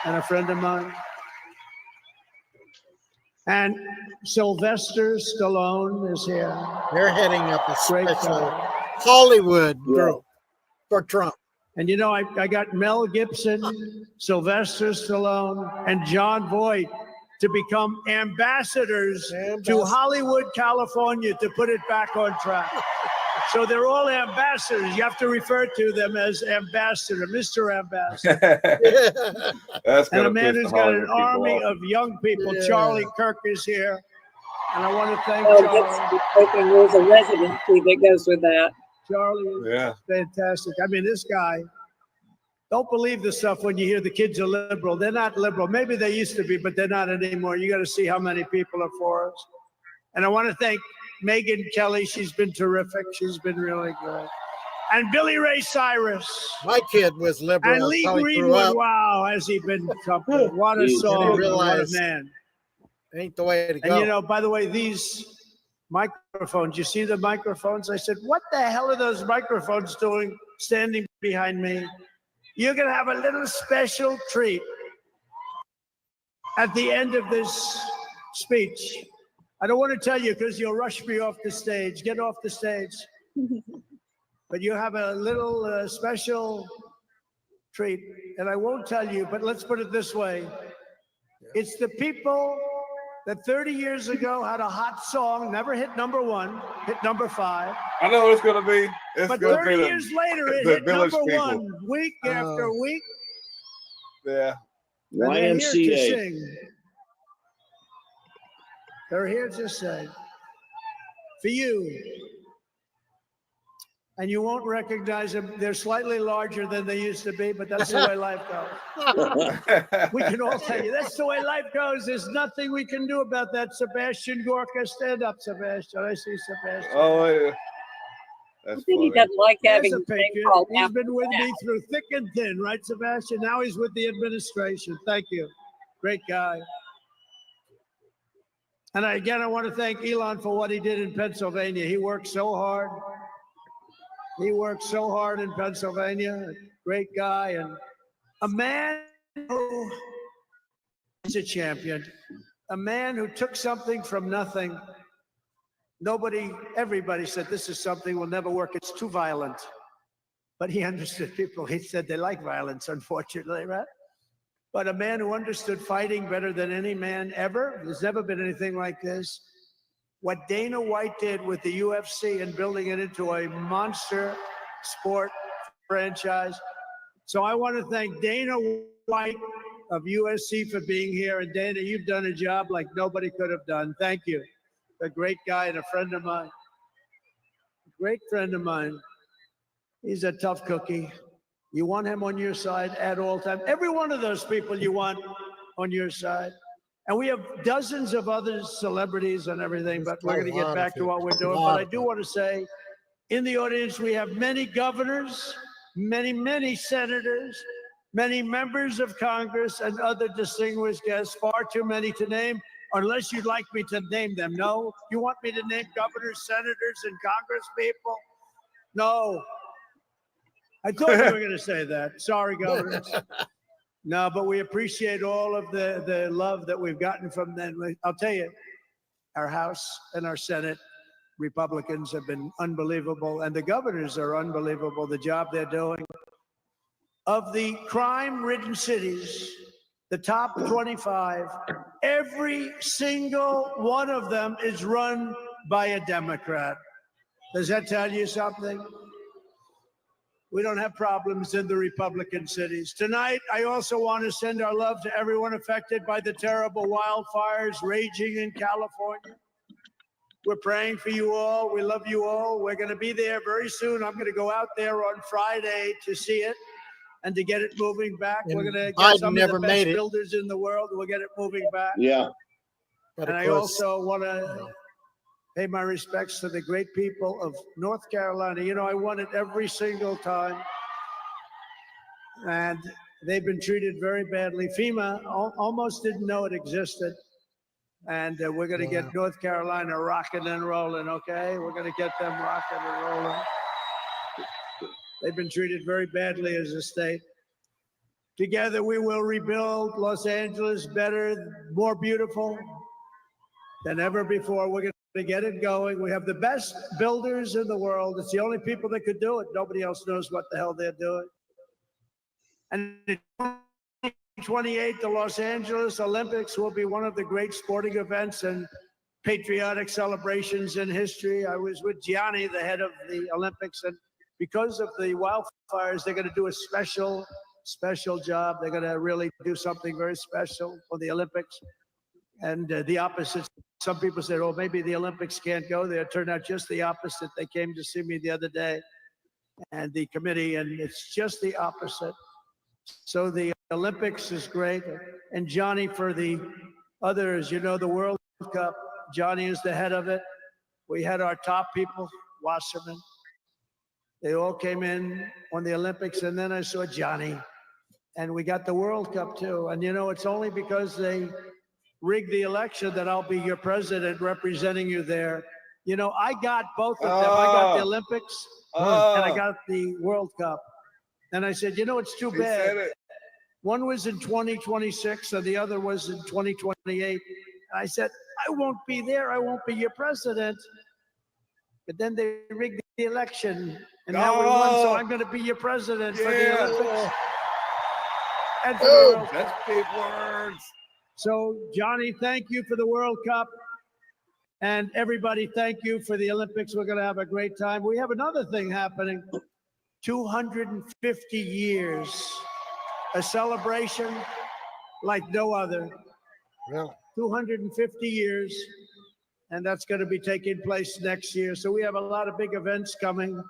and a friend of mine. And Sylvester Stallone is here. They're heading up a Great special guy. Hollywood group for Trump. And you know, I got Mel Gibson, Sylvester Stallone, and John Voight to become ambassadors to Hollywood, California, to put it back on track. So they're all ambassadors. You have to refer to them as ambassador, Mr. Ambassador. That's And a gonna man piss who's the got Hollywood an people army off. of young people. Yeah. Charlie Kirk is here. And I want to thank Oh, Charlie. that's open rules of residency that goes with that. Charlie is Yeah. fantastic. I mean, this guy, don't believe the stuff when you hear the kids are liberal. They're not liberal. Maybe they used to be, but they're not anymore. You got to see how many people are for us. And I want to thank Megyn Kelly. She's been terrific. She's been really good. And Billy Ray Cyrus. My kid was liberal. And Lee That's how he grew Greenwood. up. Wow, has he been something? What a Jeez. song. Didn't What a realize man. Ain't the way to go. And you know, by the way, these microphones, you see the microphones? I said, what the hell are those microphones doing standing behind me? You're going to have a little special treat at the end of this speech. I don't want to tell you because you'll rush me off the stage. Get off the stage. But you have a little special treat, and I won't tell you, but let's put it this way. It's the people that 30 years ago had a hot song, never hit #1, hit #5. I know what it's gonna be. It's But gonna 30 be years later, it the hit village #1 people. week after week. Yeah. And they're here to YMCA. sing. They're here to sing for you. And you won't recognize them. They're slightly larger than they used to be, but that's the way life goes. We can all tell you, that's the way life goes. There's nothing we can do about that. Sebastian Gorka, stand up, Sebastian. I see Sebastian. Oh yeah. I That's think he funny. doesn't like There's having a a thing patriot. called He's after been with that. me through thick and thin, right, Sebastian? Now he's with the administration. Thank you. Great guy. And again, I want to thank Elon for what he did in Pennsylvania. He worked so hard. He worked so hard in Pennsylvania. Great guy. And a man who is a champion. A man who took something from nothing. Everybody said, this is something will never work. It's too violent. But he understood people. He said they like violence, unfortunately, right? But a man who understood fighting better than any man ever. There's never been anything like this. What Dana White did with the UFC and building it into a monster sport franchise. So I want to thank Dana White of USC for being here. And Dana, you've done a job like nobody could have done. Thank you. A great guy and a friend of mine. Great friend of mine. He's a tough cookie. You want him on your side at all times. Every one of those people you want on your side. And we have dozens of other celebrities and everything, but we're going to get back to what we're doing. But I do want to say, in the audience, we have many governors, many senators, many members of Congress, and other distinguished guests, far too many to name, unless you'd like me to name them. No? You want me to name governors, senators, and Congress people? No. I thought you were going to say that. Sorry, governors. No, but we appreciate all of the love that we've gotten from them. I'll tell you, our House and our Senate Republicans have been unbelievable, and the governors are unbelievable, the job they're doing. Of the crime-ridden cities, the top 25, every single one of them is run by a Democrat. Does that tell you something? We don't have problems in the Republican cities. Tonight, I also want to send our love to everyone affected by the terrible wildfires raging in California. We're praying for you all. We love you all. We're going to be there very soon. I'm going to go out there on Friday to see it. and to get it moving back. And We're going to get Biden some of never the best made it. builders in the world. We'll get it moving back. Yeah. But And of I course, also want to pay my respects to the great people of North Carolina. You know, I won it every single time. And they've been treated very badly. FEMA almost didn't know it existed. And we're going to get North Carolina rocking and rolling, okay? We're going to get them rocking and rolling. They've been treated very badly as a state. Together, we will rebuild Los Angeles better, more beautiful than ever before. We're going to get it going. We have the best builders in the world. It's the only people that could do it. Nobody else knows what the hell they're doing. And in 2028, the Los Angeles Olympics will be one of the great sporting events and patriotic celebrations in history. I was with Gianni, the head of the Olympics, and because of the wildfires, they're going to do a special job. They're going to really do something very special for the Olympics. And the opposite, some people said, oh, maybe the Olympics can't go there. It turned out just the opposite. They came to see me the other day, and the committee, and it's just the opposite. So the Olympics is great. And Johnny, for the others, you know, the World Cup, Johnny is the head of it. We had our top people, Wasserman. They all came in on the Olympics, and then I saw Johnny. And we got the World Cup too. And you know, it's only because they rigged the election that I'll be your president representing you there. You know, I got both of them. I got the Olympics and I got the World Cup. And I said, you know, it's too bad. One was in 2026 and the other was in 2028. I said, I won't be there. I won't be your president. But then they rigged the election and now we won. So I'm going to be your president for the Olympics. And for the World Cup. That's big words. So, Johnny, thank you for the World Cup. And everybody, thank you for the Olympics. We're going to have a great time. We have another thing happening. 250 years. A celebration like no other. Really? 250 years. And that's going to be taking place next year. So we have a lot of big events coming.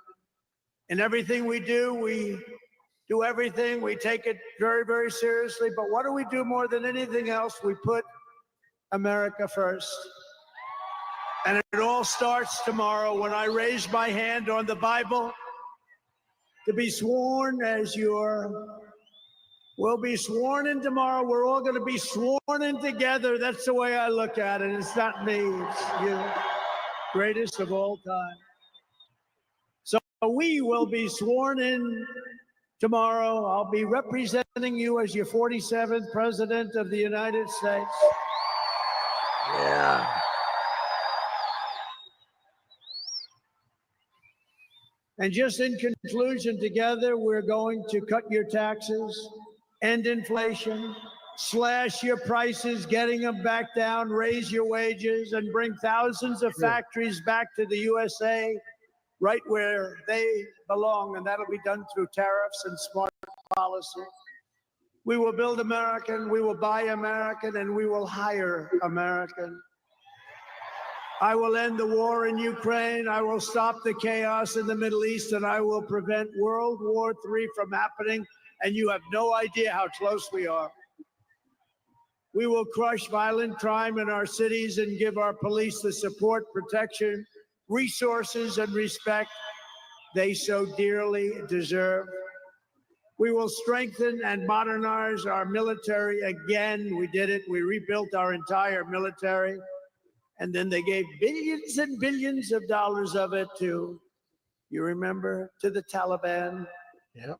And everything we do everything. We take it very, very seriously. But what do we do more than anything else? We put America first. And it all starts tomorrow when I raise my hand on the Bible to be sworn as we'll be sworn in tomorrow. We're all going to be sworn in together. That's the way I look at it. It's not me. It's you. Greatest of all time. So we will be sworn in tomorrow. I'll be representing you as your 47th President of the United States. Yeah. And just in conclusion, together, we're going to cut your taxes, end inflation, slash your prices, getting them back down, raise your wages, and bring thousands of factories back to the USA, right where they belong. And that'll be done through tariffs and smart policy. We will build American, we will buy American, and we will hire American. I will end the war in Ukraine. I will stop the chaos in the Middle East, and I will prevent World War III from happening. And you have no idea how close we are. We will crush violent crime in our cities and give our police the support, protection, resources, and respect they so dearly deserve. We will strengthen and modernize our military again. We did it. We rebuilt our entire military. And then they gave billions and billions of dollars of it to, you remember, to the Taliban. Yep.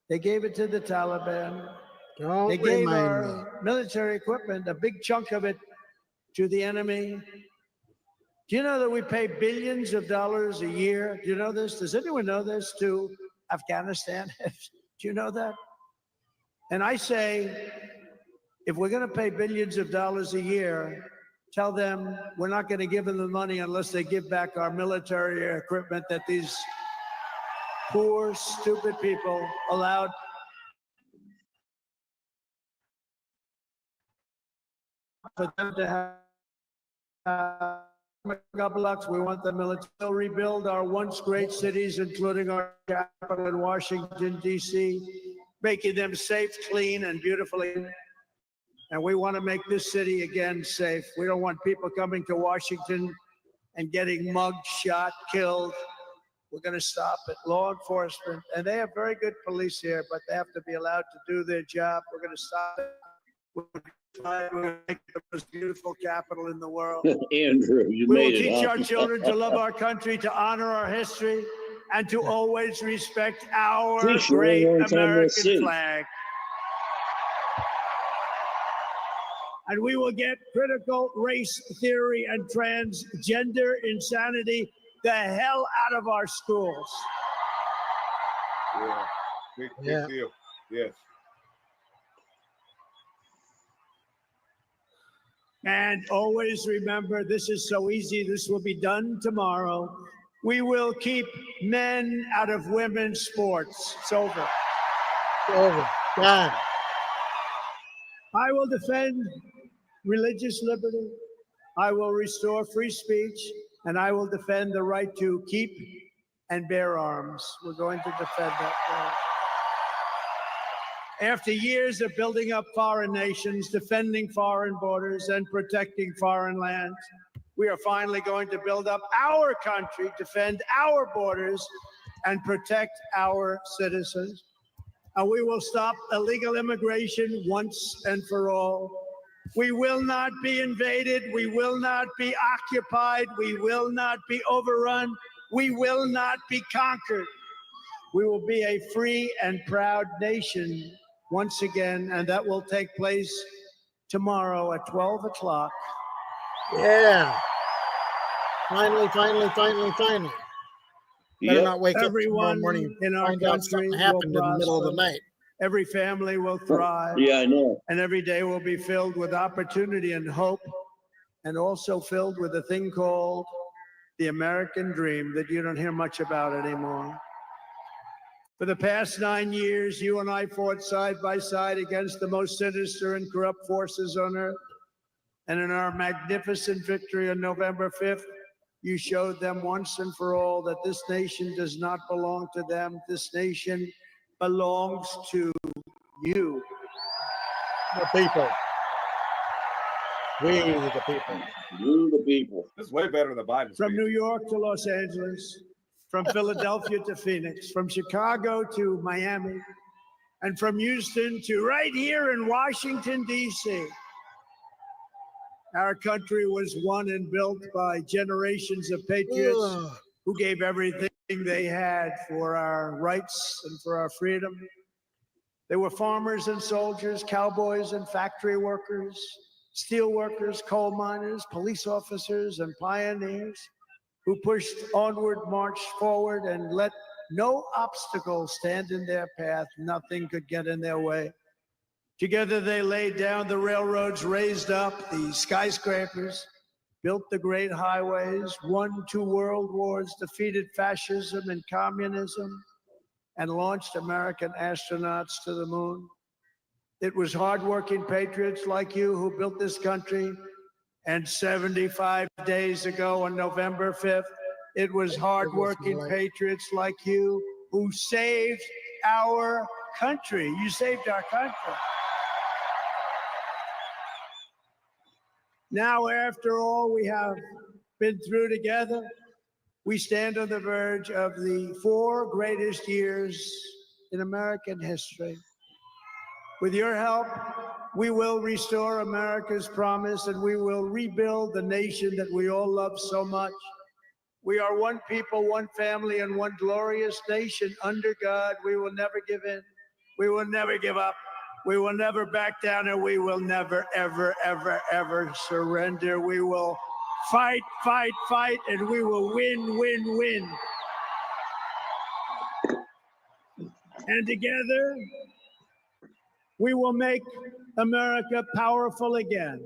They gave it to the Taliban. Don't They gave remind our military equipment, a big chunk of it, to the enemy. Do you know that we pay billions of dollars a year? Do you know this? Does anyone know this? To Afghanistan? Do you know that? And I say, if we're going to pay billions of dollars a year, tell them we're not going to give them the money unless they give back our military equipment that these poor, stupid people allowed. For them to have we want the military to rebuild our once great cities, including our capital in Washington, D.C., making them safe, clean, and beautiful. And we want to make this city again safe. We don't want people coming to Washington and getting mugged, shot, killed. We're going to stop it. Law enforcement, and they have very good police here, but they have to be allowed to do their job. We're going to stop it. We're going to make it the most beautiful capital in the world. Andrew, you We will made it. teach Huh? our children to love our country, to honor our history, and to always respect our great American flag. And we will get critical race theory and transgender insanity the hell out of our schools. Yeah. Big deal. Yes. And always remember, this is so easy. This will be done tomorrow. We will keep men out of women's sports. It's over. It's over. Done. I will defend religious liberty. I will restore free speech, and I will defend the right to keep and bear arms. We're going to defend that. After years of building up foreign nations, defending foreign borders, and protecting foreign lands, we are finally going to build up our country, defend our borders, and protect our citizens. And we will stop illegal immigration once and for all. We will not be invaded. We will not be occupied. We will not be overrun. We will not be conquered. We will be a free and proud nation once again, and that will take place tomorrow at 12 o'clock. Yeah. Finally. Better not wake up tomorrow Everyone morning in and our find out country something will happened in the middle of the prosper. night. Every family will thrive. Yeah, I know. And every day will be filled with opportunity and hope, and also filled with a thing called the American dream that you don't hear much about anymore. For the past 9 years, you and I fought side by side against the most sinister and corrupt forces on earth. And in our magnificent victory on November 5th, you showed them once and for all that this nation does not belong to them. This nation belongs to you. The people. We the people. You the people. This is way better than Biden's. From New York to Los Angeles, from Philadelphia to Phoenix, from Chicago to Miami, and from Houston to right here in Washington, D.C. Our country was won and built by generations of patriots who gave everything they had for our rights and for our freedom. They were farmers and soldiers, cowboys and factory workers, steel workers, coal miners, police officers, and pioneers who pushed onward, marched forward, and let no obstacle stand in their path. Nothing could get in their way. Together they laid down the railroads, raised up the skyscrapers, built the great highways, won 2 world wars, defeated fascism and communism, and launched American astronauts to the moon. It was hardworking patriots like you who built this country. And 75 days ago on November 5th, it was hardworking patriots like you who saved our country. You saved our country. Now, after all we have been through together, we stand on the verge of the 4 greatest years in American history. With your help, we will restore America's promise, and we will rebuild the nation that we all love so much. We are one people, one family, and one glorious nation under God. We will never give in. We will never give up. We will never back down, and we will never, ever, ever, ever surrender. We will fight, fight, fight, and we will win, win, win. And together, we will make America powerful again.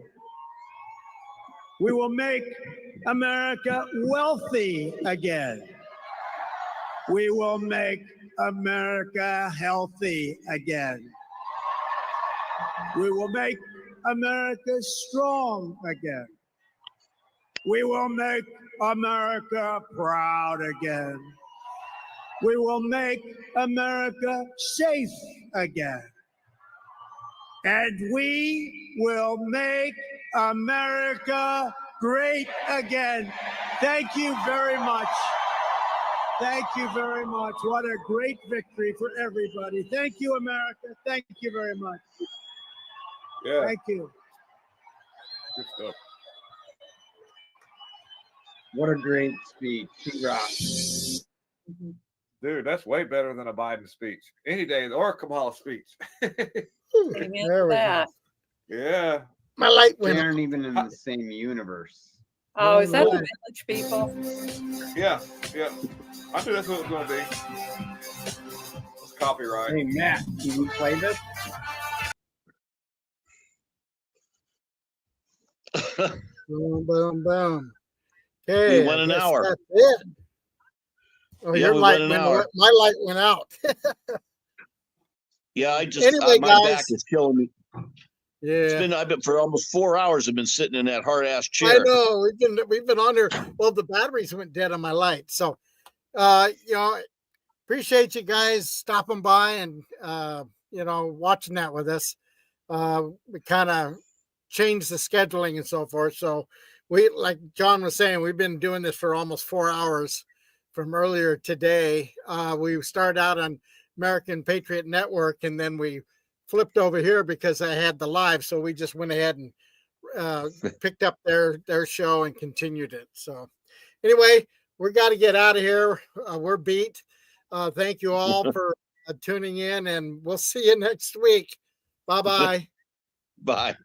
We will make America wealthy again. We will make America healthy again. We will make America strong again. We will make America proud again. We will make America safe again. And we will make America great again. Thank you very much. Thank you very much. What a great victory for everybody. Thank you, America. Thank you very much. Yeah. Thank you. Good stuff. What a great speech. He rocks. Dude, that's way better than a Biden speech. Any day, or a Kamala speech. There we go. Yeah. My light They went aren't even in the same universe. Oh, is that the Right. Village People? Yeah. Yeah. I knew that's what it was going to be. It's copyright. Hey, Matt, can you play this? Boom, boom, boom. Okay, We went I an guess hour. that's it. Oh, Yeah, your we light went an went. hour. My light went out. Yeah, I just Anyway, my guys. back is killing me. Yeah, I've been for almost 4 hours. I've been sitting in that hard ass I chair. know. We've been on there. Well, the batteries went dead on my light, so appreciate you guys stopping by and watching that with us. We kind of changed the scheduling and so forth. So we, like John was saying, we've been doing this for almost 4 hours from earlier today. We started out on American Patriot Network, and then we flipped over here because I had the live. So we just went ahead and picked up their show and continued it. So anyway, we got to get out of here. We're beat. Thank you all for tuning in, and we'll see you next week. Bye-bye. Bye.